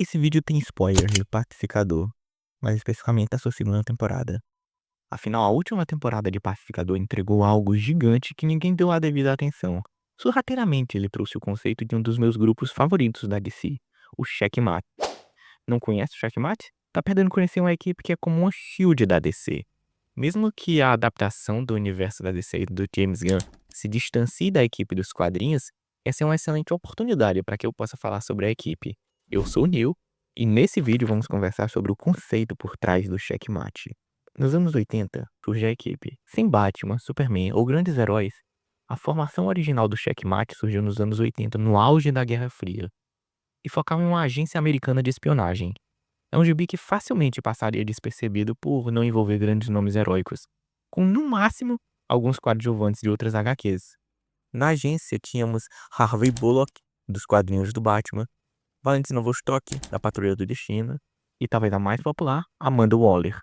Esse vídeo tem spoiler do Pacificador, mais especificamente da sua segunda temporada. Afinal, a última temporada de Pacificador entregou algo gigante que ninguém deu a devida atenção. Sorrateiramente, ele trouxe o conceito de um dos meus grupos favoritos da DC, o Checkmate. Não conhece o Checkmate? Tá perdendo conhecer uma equipe que é como uma shield da DC. Mesmo que a adaptação do universo da DC e do James Gunn se distancie da equipe dos quadrinhos, essa é uma excelente oportunidade para que eu possa falar sobre a equipe. Eu sou o Neil, e nesse vídeo vamos conversar sobre o conceito por trás do checkmate. Nos anos 80, surge a equipe. Sem Batman, Superman ou grandes heróis, a formação original do checkmate surgiu nos anos 80, no auge da Guerra Fria, e focava em uma agência americana de espionagem. É um gibi que facilmente passaria despercebido por não envolver grandes nomes heróicos, com no máximo alguns coadjuvantes de outras HQs. Na agência tínhamos Harvey Bullock, dos quadrinhos do Batman, Valentina Vostok, da Patrulha do Destino, e talvez a mais popular, Amanda Waller,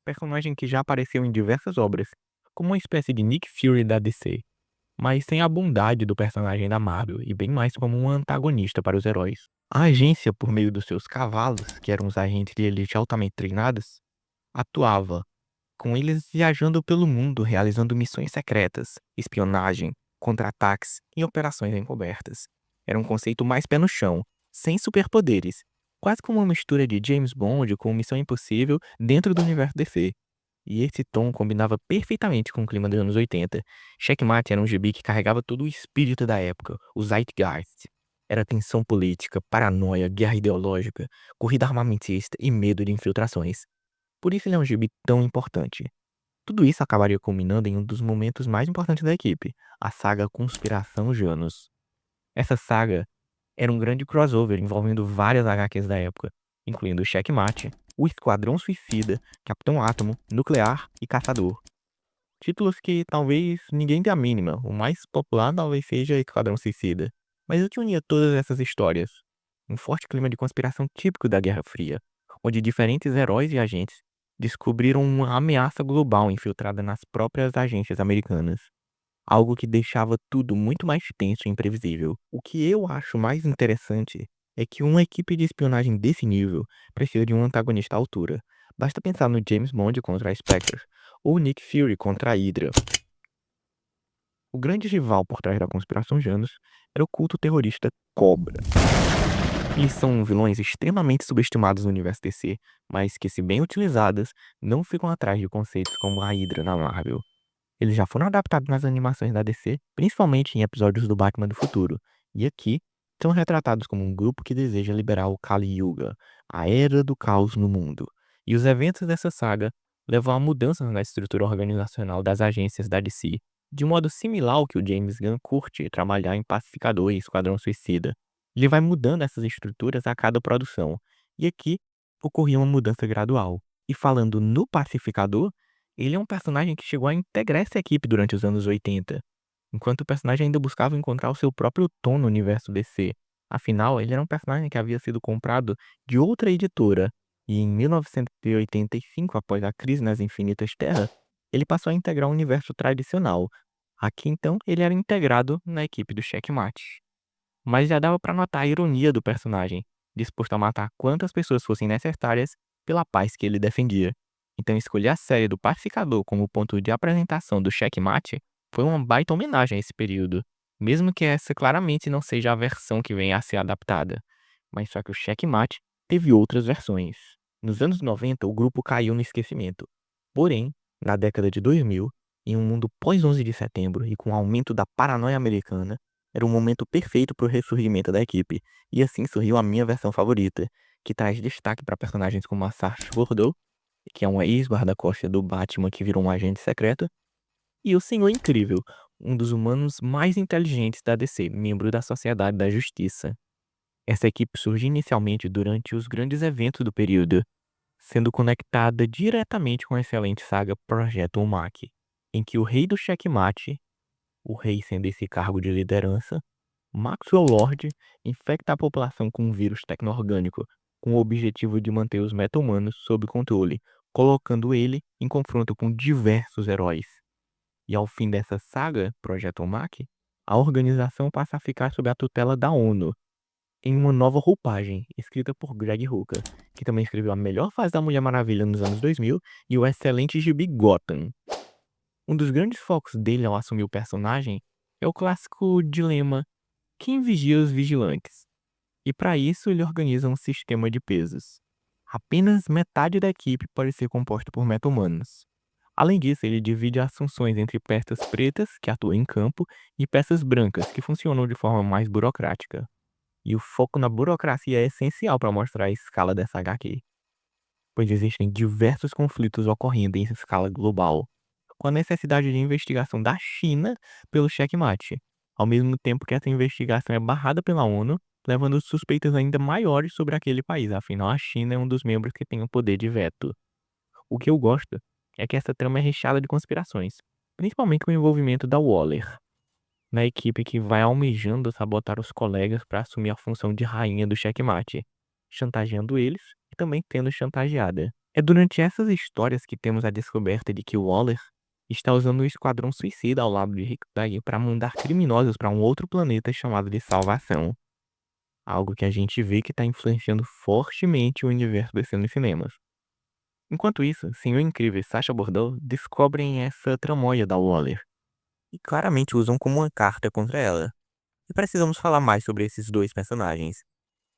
personagem que já apareceu em diversas obras, como uma espécie de Nick Fury da DC, mas sem a bondade do personagem da Marvel e bem mais como um antagonista para os heróis. A agência, por meio dos seus cavalos, que eram os agentes de elite altamente treinados, atuava, com eles viajando pelo mundo realizando missões secretas, espionagem, contra-ataques e operações encobertas. Era um conceito mais pé no chão, sem superpoderes, quase como uma mistura de James Bond com Missão Impossível dentro do universo DC. E esse tom combinava perfeitamente com o clima dos anos 80. Checkmate era um gibi que carregava todo o espírito da época, o Zeitgeist. Era tensão política, paranoia, guerra ideológica, corrida armamentista e medo de infiltrações. Por isso ele é um gibi tão importante. Tudo isso acabaria culminando em um dos momentos mais importantes da equipe, a saga Conspiração Janus. Essa saga era um grande crossover envolvendo várias HQs da época, incluindo Checkmate, o Esquadrão Suicida, Capitão Átomo, Nuclear e Caçador. Títulos que talvez ninguém dê a mínima, o mais popular talvez seja Esquadrão Suicida. Mas o que unia todas essas histórias? Um forte clima de conspiração típico da Guerra Fria, onde diferentes heróis e agentes descobriram uma ameaça global infiltrada nas próprias agências americanas. Algo que deixava tudo muito mais tenso e imprevisível. O que eu acho mais interessante é que uma equipe de espionagem desse nível precisa de um antagonista à altura. Basta pensar no James Bond contra a Spectre, ou Nick Fury contra a Hydra. O grande rival por trás da Conspiração Janus era o culto terrorista Cobra. Eles são vilões extremamente subestimados no universo DC, mas que, se bem utilizadas, não ficam atrás de conceitos como a Hydra na Marvel. Eles já foram adaptados nas animações da DC, principalmente em episódios do Batman do futuro, e aqui são retratados como um grupo que deseja liberar o Kali Yuga, a Era do Caos no mundo. E os eventos dessa saga levam a mudanças na estrutura organizacional das agências da DC, de um modo similar ao que o James Gunn curte trabalhar em Pacificador e Esquadrão Suicida. Ele vai mudando essas estruturas a cada produção, e aqui ocorria uma mudança gradual. E falando no Pacificador, ele é um personagem que chegou a integrar essa equipe durante os anos 80, enquanto o personagem ainda buscava encontrar o seu próprio tom no universo DC. Afinal, ele era um personagem que havia sido comprado de outra editora, e em 1985, após a crise nas Infinitas Terras, ele passou a integrar o universo tradicional. Aqui, então, ele era integrado na equipe do Checkmate. Mas já dava para notar a ironia do personagem, disposto a matar quantas pessoas fossem necessárias pela paz que ele defendia. Então escolher a série do Pacificador como ponto de apresentação do Checkmate foi uma baita homenagem a esse período, mesmo que essa claramente não seja a versão que venha a ser adaptada. Mas só que o Checkmate teve outras versões. Nos anos 90, o grupo caiu no esquecimento. Porém, na década de 2000, em um mundo pós-11 de setembro e com o aumento da paranoia americana, era o momento perfeito para o ressurgimento da equipe, e assim surgiu a minha versão favorita, que traz destaque para personagens como a Sacha Bordeaux, que é um ex-guarda-costas do Batman que virou um agente secreto, e o Senhor Incrível, um dos humanos mais inteligentes da DC, membro da Sociedade da Justiça. Essa equipe surgiu inicialmente durante os grandes eventos do período, sendo conectada diretamente com a excelente saga Projeto Umaki, em que o rei do checkmate, o rei sendo esse cargo de liderança, Maxwell Lord, infecta a população com um vírus tecno-orgânico, com o objetivo de manter os meta-humanos sob controle, colocando ele em confronto com diversos heróis. E ao fim dessa saga, Projeto Umaki, a organização passa a ficar sob a tutela da ONU. em uma nova roupagem, escrita por Greg Rucka, que também escreveu a melhor fase da Mulher Maravilha nos anos 2000 e o excelente gibi Gotham. Um dos grandes focos dele ao assumir o personagem é o clássico dilema: quem vigia os vigilantes? E para isso ele organiza um sistema de pesos. Apenas metade da equipe pode ser composta por meta-humanos. Além disso, ele divide as funções entre peças pretas, que atuam em campo, e peças brancas, que funcionam de forma mais burocrática. E o foco na burocracia é essencial para mostrar a escala dessa HQ, pois existem diversos conflitos ocorrendo em escala global, com a necessidade de investigação da China pelo checkmate, ao mesmo tempo que essa investigação é barrada pela ONU, levando suspeitas ainda maiores sobre aquele país, afinal a China é um dos membros que tem o poder de veto. O que eu gosto é que essa trama é recheada de conspirações, principalmente com o envolvimento da Waller, na equipe que vai almejando sabotar os colegas para assumir a função de rainha do checkmate, chantageando eles e também tendo chantageada. É durante essas histórias que temos a descoberta de que Waller está usando o Esquadrão Suicida ao lado de Rick Flag para mandar criminosos para um outro planeta chamado de Salvação. Algo que a gente vê que está influenciando fortemente o universo DC nos cinemas. Enquanto isso, Senhor Incrível e Sacha Bordeaux descobrem essa tramóia da Waller e claramente usam como uma carta contra ela. E precisamos falar mais sobre esses dois personagens.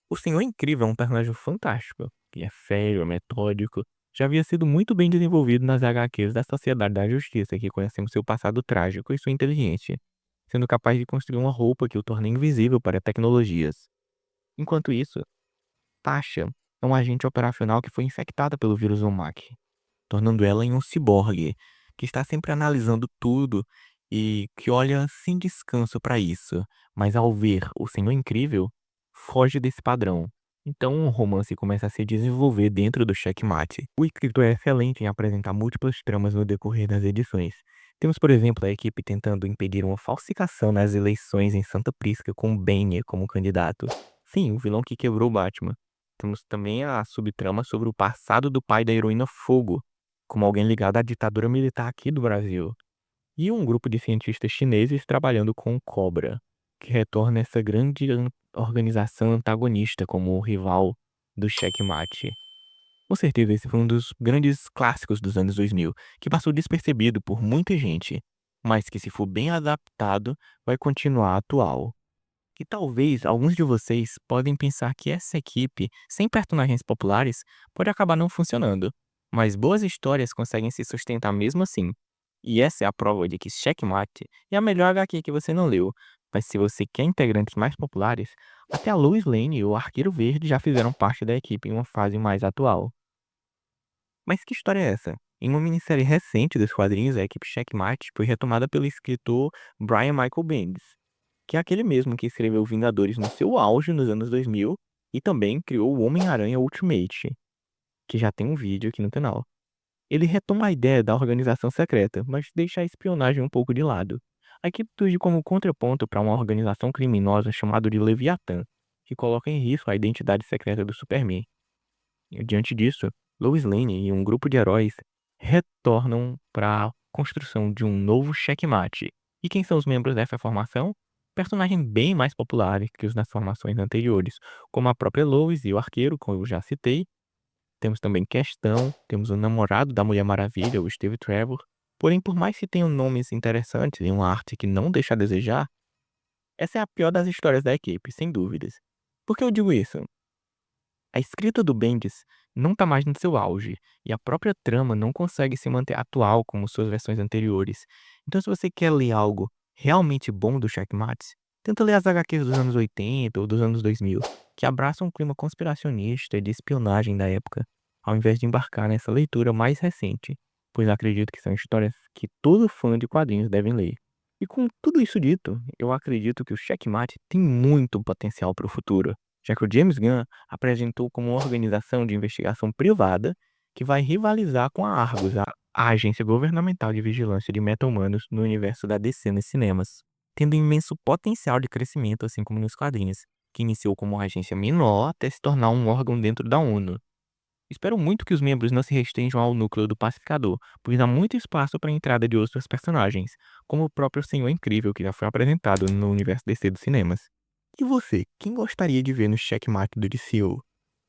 O Senhor Incrível é um personagem fantástico, que é sério, metódico, já havia sido muito bem desenvolvido nas HQs da Sociedade da Justiça, que conhecemos seu passado trágico e sua inteligência, sendo capaz de construir uma roupa que o torna invisível para tecnologias. Enquanto isso, Tasha é um agente operacional que foi infectada pelo vírus OMAC, tornando ela em um ciborgue, que está sempre analisando tudo e que olha sem descanso para isso, mas ao ver o Senhor Incrível, foge desse padrão. Então um romance começa a se desenvolver dentro do Checkmate. O escritor é excelente em apresentar múltiplas tramas no decorrer das edições. Temos, por exemplo, a equipe tentando impedir uma falsificação nas eleições em Santa Prisca com Banner como candidato. Sim, o vilão que quebrou Batman. Temos também a subtrama sobre o passado do pai da heroína Fogo, como alguém ligado à ditadura militar aqui do Brasil. E um grupo de cientistas chineses trabalhando com o Cobra, que retorna essa grande organização antagonista como o rival do Checkmate. Com certeza, esse foi um dos grandes clássicos dos anos 2000, que passou despercebido por muita gente, mas que, se for bem adaptado, vai continuar atual. E talvez alguns de vocês podem pensar que essa equipe, sem personagens populares, pode acabar não funcionando. Mas boas histórias conseguem se sustentar mesmo assim. E essa é a prova de que Checkmate é a melhor HQ que você não leu. Mas se você quer integrantes mais populares, até a Lois Lane e o Arqueiro Verde já fizeram parte da equipe em uma fase mais atual. Mas que história é essa? Em uma minissérie recente dos quadrinhos, a equipe Checkmate foi retomada pelo escritor Brian Michael Bendis, que é aquele mesmo que escreveu Vingadores no seu auge nos anos 2000 e também criou o Homem-Aranha Ultimate, que já tem um vídeo aqui no canal. Ele retoma a ideia da organização secreta, mas deixa a espionagem um pouco de lado. A equipe surge como contraponto para uma organização criminosa chamada de Leviatã, que coloca em risco a identidade secreta do Superman. E, diante disso, Lois Lane e um grupo de heróis retornam para a construção de um novo checkmate. E quem são os membros dessa formação? Personagens bem mais populares que os das formações anteriores, como a própria Lois e o Arqueiro, como eu já citei. Temos também Questão, temos o namorado da Mulher Maravilha, o Steve Trevor. Porém, por mais que tenham nomes interessantes e uma arte que não deixa a desejar, essa é a pior das histórias da equipe, sem dúvidas. Por que eu digo isso? A escrita do Bendis não está mais no seu auge, e a própria trama não consegue se manter atual como suas versões anteriores. Então, se você quer ler algo realmente bom do Checkmate, tenta ler as HQs dos anos 80 ou dos anos 2000, que abraçam um clima conspiracionista e de espionagem da época, ao invés de embarcar nessa leitura mais recente, pois acredito que são histórias que todo fã de quadrinhos devem ler. E com tudo isso dito, eu acredito que o Checkmate tem muito potencial para o futuro, já que o James Gunn apresentou como uma organização de investigação privada que vai rivalizar com a Argus, a agência governamental de vigilância de meta-humanos no universo da DC nos cinemas, tendo imenso potencial de crescimento, assim como nos quadrinhos, que iniciou como uma agência menor até se tornar um órgão dentro da ONU. Espero muito que os membros não se restringam ao núcleo do Pacificador, pois há muito espaço para a entrada de outros personagens, como o próprio Senhor Incrível, que já foi apresentado no universo DC dos cinemas. E você, quem gostaria de ver no checkmate do DCU?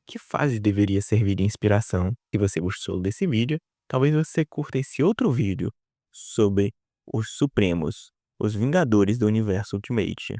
Que fase deveria servir de inspiração? Se você gostou desse vídeo, talvez você curta esse outro vídeo sobre os Supremos, os Vingadores do Universo Ultimate.